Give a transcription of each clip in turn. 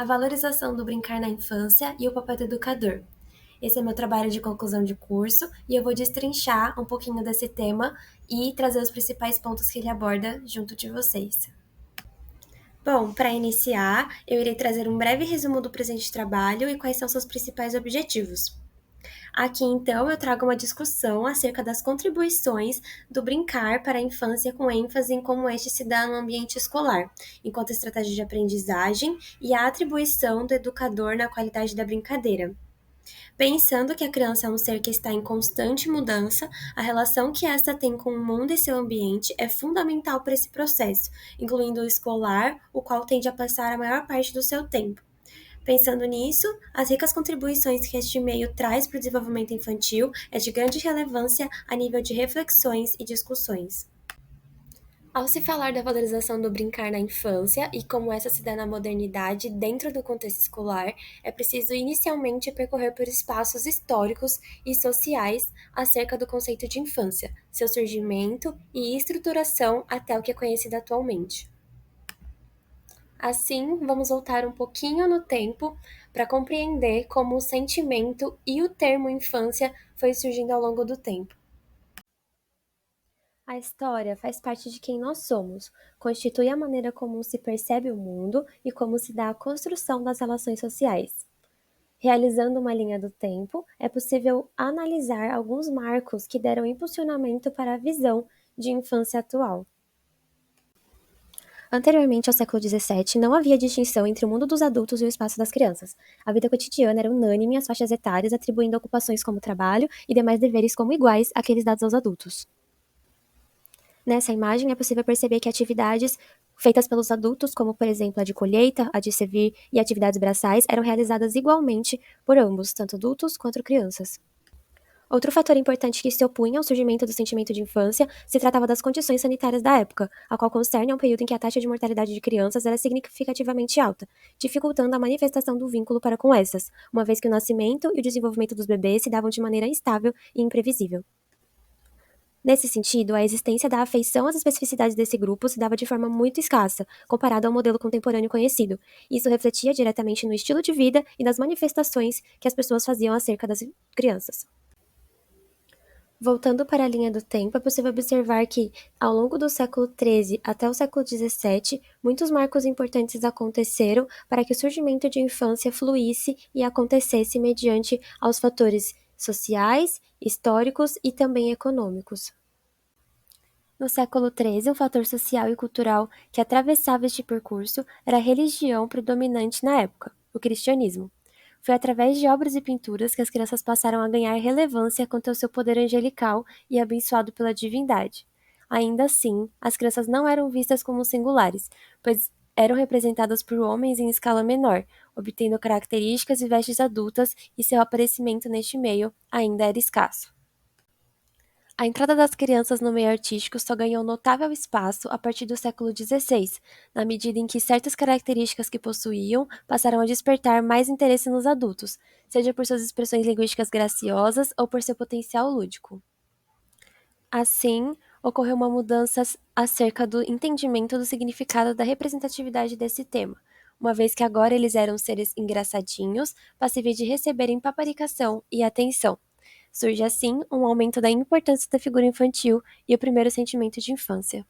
A valorização do brincar na infância e o papel do educador. Esse é meu trabalho de conclusão de curso e eu vou destrinchar um pouquinho desse tema e trazer os principais pontos que ele aborda junto de vocês. Bom, para iniciar, eu irei trazer um breve resumo do presente trabalho e quais são seus principais objetivos. Aqui, então, eu trago uma discussão acerca das contribuições do brincar para a infância, com ênfase em como este se dá no ambiente escolar, enquanto estratégia de aprendizagem e a atribuição do educador na qualidade da brincadeira. Pensando que a criança é um ser que está em constante mudança, a relação que esta tem com o mundo e seu ambiente é fundamental para esse processo, incluindo o escolar, o qual tende a passar a maior parte do seu tempo. Pensando nisso, as ricas contribuições que este meio traz para o desenvolvimento infantil é de grande relevância a nível de reflexões e discussões. Ao se falar da valorização do brincar na infância e como essa se dá na modernidade dentro do contexto escolar, é preciso inicialmente percorrer por espaços históricos e sociais acerca do conceito de infância, seu surgimento e estruturação até o que é conhecido atualmente. Assim, vamos voltar um pouquinho no tempo para compreender como o sentimento e o termo infância foi surgindo ao longo do tempo. A história faz parte de quem nós somos, constitui a maneira como se percebe o mundo e como se dá a construção das relações sociais. Realizando uma linha do tempo, é possível analisar alguns marcos que deram impulsionamento para a visão de infância atual. Anteriormente ao século XVII, não havia distinção entre o mundo dos adultos e o espaço das crianças. A vida cotidiana era unânime às faixas etárias, atribuindo ocupações como trabalho e demais deveres como iguais àqueles dados aos adultos. Nessa imagem é possível perceber que atividades feitas pelos adultos, como por exemplo a de colheita, a de servir e atividades braçais, eram realizadas igualmente por ambos, tanto adultos quanto crianças. Outro fator importante que se opunha ao surgimento do sentimento de infância se tratava das condições sanitárias da época, a qual concerne a um período em que a taxa de mortalidade de crianças era significativamente alta, dificultando a manifestação do vínculo para com essas, uma vez que o nascimento e o desenvolvimento dos bebês se davam de maneira instável e imprevisível. Nesse sentido, a existência da afeição às especificidades desse grupo se dava de forma muito escassa, comparado ao modelo contemporâneo conhecido. Isso refletia diretamente no estilo de vida e nas manifestações que as pessoas faziam acerca das crianças. Voltando para a linha do tempo, é possível observar que, ao longo do século XIII até o século XVII, muitos marcos importantes aconteceram para que o surgimento de infância fluísse e acontecesse mediante aos fatores sociais, históricos e também econômicos. No século XIII, um fator social e cultural que atravessava este percurso era a religião predominante na época, o cristianismo. Foi através de obras e pinturas que as crianças passaram a ganhar relevância quanto ao seu poder angelical e abençoado pela divindade. Ainda assim, as crianças não eram vistas como singulares, pois eram representadas por homens em escala menor, obtendo características e vestes adultas, e seu aparecimento neste meio ainda era escasso. A entrada das crianças no meio artístico só ganhou notável espaço a partir do século XVI, na medida em que certas características que possuíam passaram a despertar mais interesse nos adultos, seja por suas expressões linguísticas graciosas ou por seu potencial lúdico. Assim, ocorreu uma mudança acerca do entendimento do significado da representatividade desse tema, uma vez que agora eles eram seres engraçadinhos, passíveis de receberem paparicação e atenção. Surge assim um aumento da importância da figura infantil e o primeiro sentimento de infância.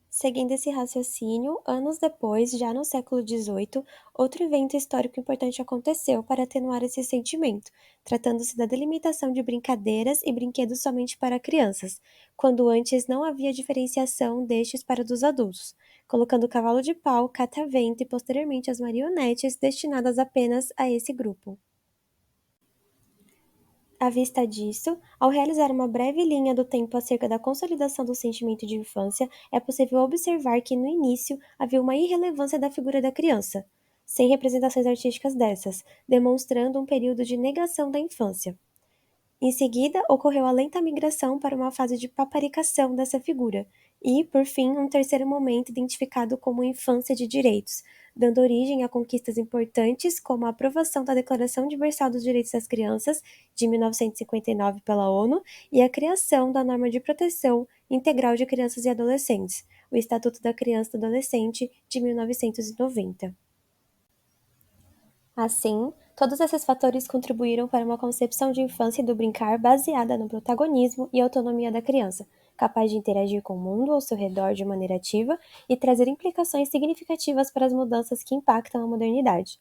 Seguindo esse raciocínio, anos depois, já no século XVIII, outro evento histórico importante aconteceu para atenuar esse sentimento, tratando-se da delimitação de brincadeiras e brinquedos somente para crianças, quando antes não havia diferenciação destes para dos adultos, colocando o cavalo de pau, catavento e posteriormente as marionetes destinadas apenas a esse grupo. À vista disso, ao realizar uma breve linha do tempo acerca da consolidação do sentimento de infância, é possível observar que, no início, havia uma irrelevância da figura da criança, sem representações artísticas dessas, demonstrando um período de negação da infância. Em seguida, ocorreu a lenta migração para uma fase de paparicação dessa figura, e, por fim, um terceiro momento identificado como infância de direitos, dando origem a conquistas importantes como a aprovação da Declaração Universal dos Direitos das Crianças, de 1959 pela ONU, e a criação da Norma de Proteção Integral de Crianças e Adolescentes, o Estatuto da Criança e do Adolescente de 1990. Assim, todos esses fatores contribuíram para uma concepção de infância e do brincar baseada no protagonismo e autonomia da criança, capaz de interagir com o mundo ao seu redor de maneira ativa e trazer implicações significativas para as mudanças que impactam a modernidade.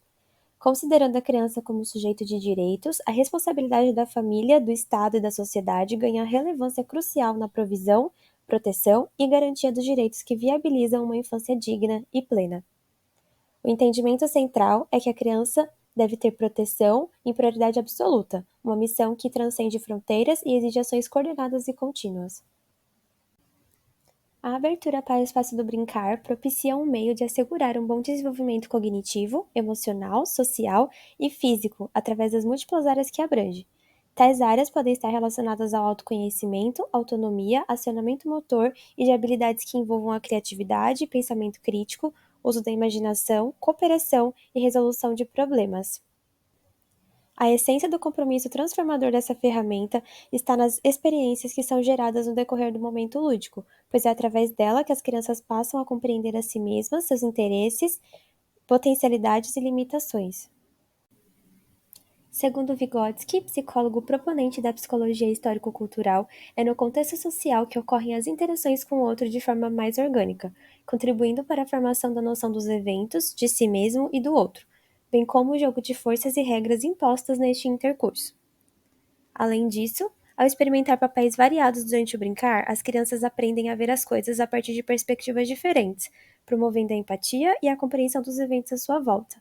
Considerando a criança como sujeito de direitos, a responsabilidade da família, do Estado e da sociedade ganha relevância crucial na provisão, proteção e garantia dos direitos que viabilizam uma infância digna e plena. O entendimento central é que a criança deve ter proteção em prioridade absoluta, uma missão que transcende fronteiras e exige ações coordenadas e contínuas. A abertura para o espaço do brincar propicia um meio de assegurar um bom desenvolvimento cognitivo, emocional, social e físico através das múltiplas áreas que abrange. Tais áreas podem estar relacionadas ao autoconhecimento, autonomia, acionamento motor e de habilidades que envolvam a criatividade, pensamento crítico, uso da imaginação, cooperação e resolução de problemas. A essência do compromisso transformador dessa ferramenta está nas experiências que são geradas no decorrer do momento lúdico, pois é através dela que as crianças passam a compreender a si mesmas, seus interesses, potencialidades e limitações. Segundo Vygotsky, psicólogo proponente da psicologia histórico-cultural, é no contexto social que ocorrem as interações com o outro de forma mais orgânica, contribuindo para a formação da noção dos eventos, de si mesmo e do outro, bem como o jogo de forças e regras impostas neste intercurso. Além disso, ao experimentar papéis variados durante o brincar, as crianças aprendem a ver as coisas a partir de perspectivas diferentes, promovendo a empatia e a compreensão dos eventos à sua volta.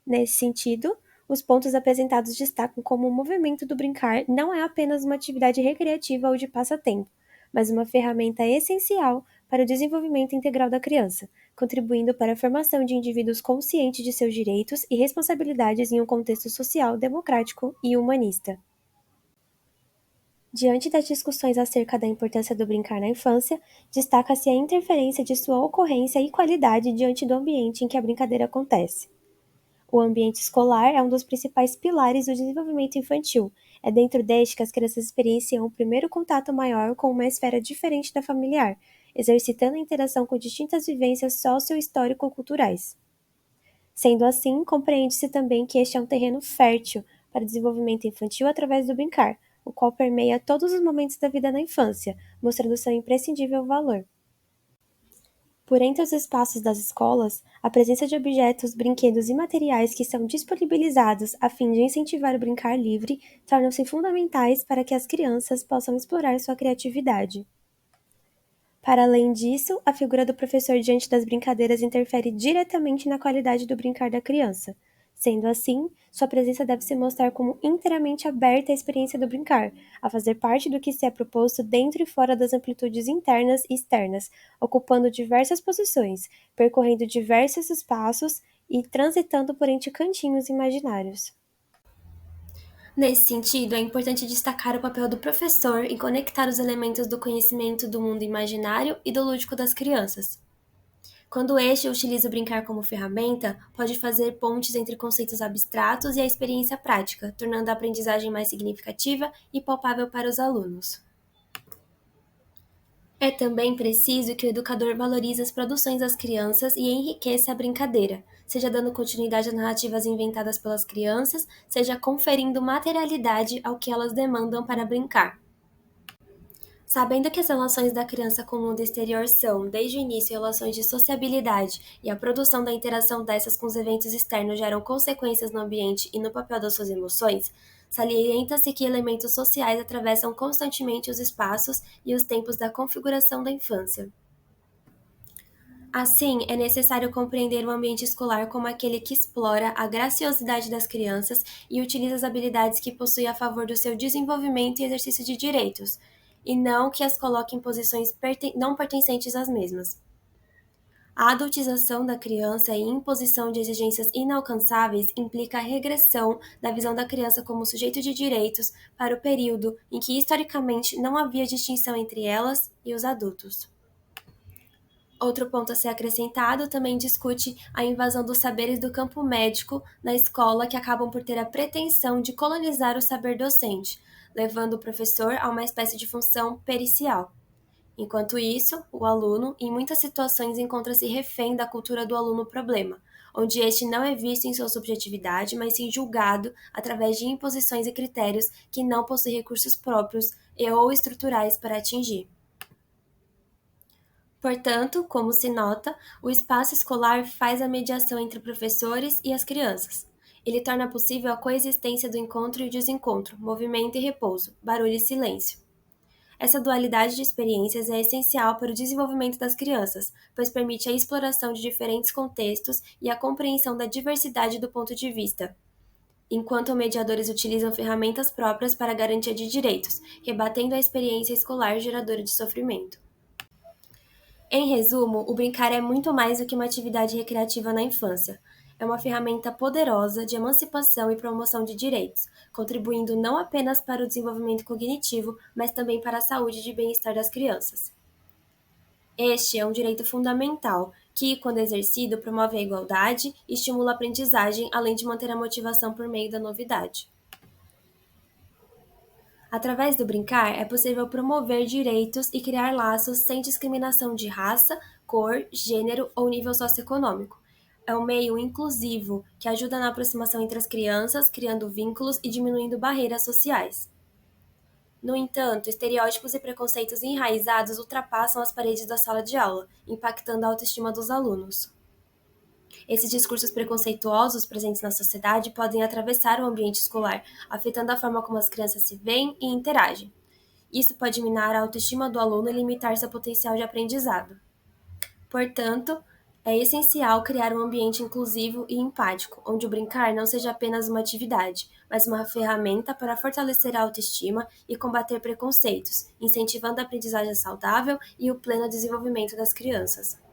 Nesse sentido, os pontos apresentados destacam como o movimento do brincar não é apenas uma atividade recreativa ou de passatempo, mas uma ferramenta essencial para o desenvolvimento integral da criança, contribuindo para a formação de indivíduos conscientes de seus direitos e responsabilidades em um contexto social, democrático e humanista. Diante das discussões acerca da importância do brincar na infância, destaca-se a interferência de sua ocorrência e qualidade diante do ambiente em que a brincadeira acontece. O ambiente escolar é um dos principais pilares do desenvolvimento infantil. É dentro deste que as crianças experienciam o primeiro contato maior com uma esfera diferente da familiar, exercitando a interação com distintas vivências socio-histórico-culturais. Sendo assim, compreende-se também que este é um terreno fértil para o desenvolvimento infantil através do brincar, o qual permeia todos os momentos da vida na infância, mostrando seu imprescindível valor. Por entre os espaços das escolas, a presença de objetos, brinquedos e materiais que são disponibilizados a fim de incentivar o brincar livre tornam-se fundamentais para que as crianças possam explorar sua criatividade. Para além disso, a figura do professor diante das brincadeiras interfere diretamente na qualidade do brincar da criança. Sendo assim, sua presença deve se mostrar como inteiramente aberta à experiência do brincar, a fazer parte do que se é proposto dentro e fora das amplitudes internas e externas, ocupando diversas posições, percorrendo diversos espaços e transitando por entre cantinhos imaginários. Nesse sentido, é importante destacar o papel do professor em conectar os elementos do conhecimento do mundo imaginário e do lúdico das crianças. Quando este utiliza o brincar como ferramenta, pode fazer pontes entre conceitos abstratos e a experiência prática, tornando a aprendizagem mais significativa e palpável para os alunos. É também preciso que o educador valorize as produções das crianças e enriqueça a brincadeira, seja dando continuidade às narrativas inventadas pelas crianças, seja conferindo materialidade ao que elas demandam para brincar. Sabendo que as relações da criança com o mundo exterior são, desde o início, relações de sociabilidade e a produção da interação dessas com os eventos externos geram consequências no ambiente e no papel das suas emoções, salienta-se que elementos sociais atravessam constantemente os espaços e os tempos da configuração da infância. Assim, é necessário compreender o ambiente escolar como aquele que explora a graciosidade das crianças e utiliza as habilidades que possui a favor do seu desenvolvimento e exercício de direitos, e não que as coloque em posições não pertencentes às mesmas. A adultização da criança e imposição de exigências inalcançáveis implica a regressão da visão da criança como sujeito de direitos para o período em que historicamente não havia distinção entre elas e os adultos. Outro ponto a ser acrescentado também discute a invasão dos saberes do campo médico na escola que acabam por ter a pretensão de colonizar o saber docente, levando o professor a uma espécie de função pericial. Enquanto isso, o aluno, em muitas situações, encontra-se refém da cultura do aluno problema, onde este não é visto em sua subjetividade, mas sim julgado através de imposições e critérios que não possui recursos próprios e ou estruturais para atingir. Portanto, como se nota, o espaço escolar faz a mediação entre professores e as crianças. Ele torna possível a coexistência do encontro e desencontro, movimento e repouso, barulho e silêncio. Essa dualidade de experiências é essencial para o desenvolvimento das crianças, pois permite a exploração de diferentes contextos e a compreensão da diversidade do ponto de vista, enquanto mediadores utilizam ferramentas próprias para a garantia de direitos, rebatendo a experiência escolar geradora de sofrimento. Em resumo, o brincar é muito mais do que uma atividade recreativa na infância. É uma ferramenta poderosa de emancipação e promoção de direitos, contribuindo não apenas para o desenvolvimento cognitivo, mas também para a saúde e bem-estar das crianças. Este é um direito fundamental que, quando exercido, promove a igualdade e estimula a aprendizagem, além de manter a motivação por meio da novidade. Através do brincar, é possível promover direitos e criar laços sem discriminação de raça, cor, gênero ou nível socioeconômico. É um meio inclusivo que ajuda na aproximação entre as crianças, criando vínculos e diminuindo barreiras sociais. No entanto, estereótipos e preconceitos enraizados ultrapassam as paredes da sala de aula, impactando a autoestima dos alunos. Esses discursos preconceituosos presentes na sociedade podem atravessar o ambiente escolar, afetando a forma como as crianças se veem e interagem. Isso pode minar a autoestima do aluno e limitar seu potencial de aprendizado. Portanto, é essencial criar um ambiente inclusivo e empático, onde o brincar não seja apenas uma atividade, mas uma ferramenta para fortalecer a autoestima e combater preconceitos, incentivando a aprendizagem saudável e o pleno desenvolvimento das crianças.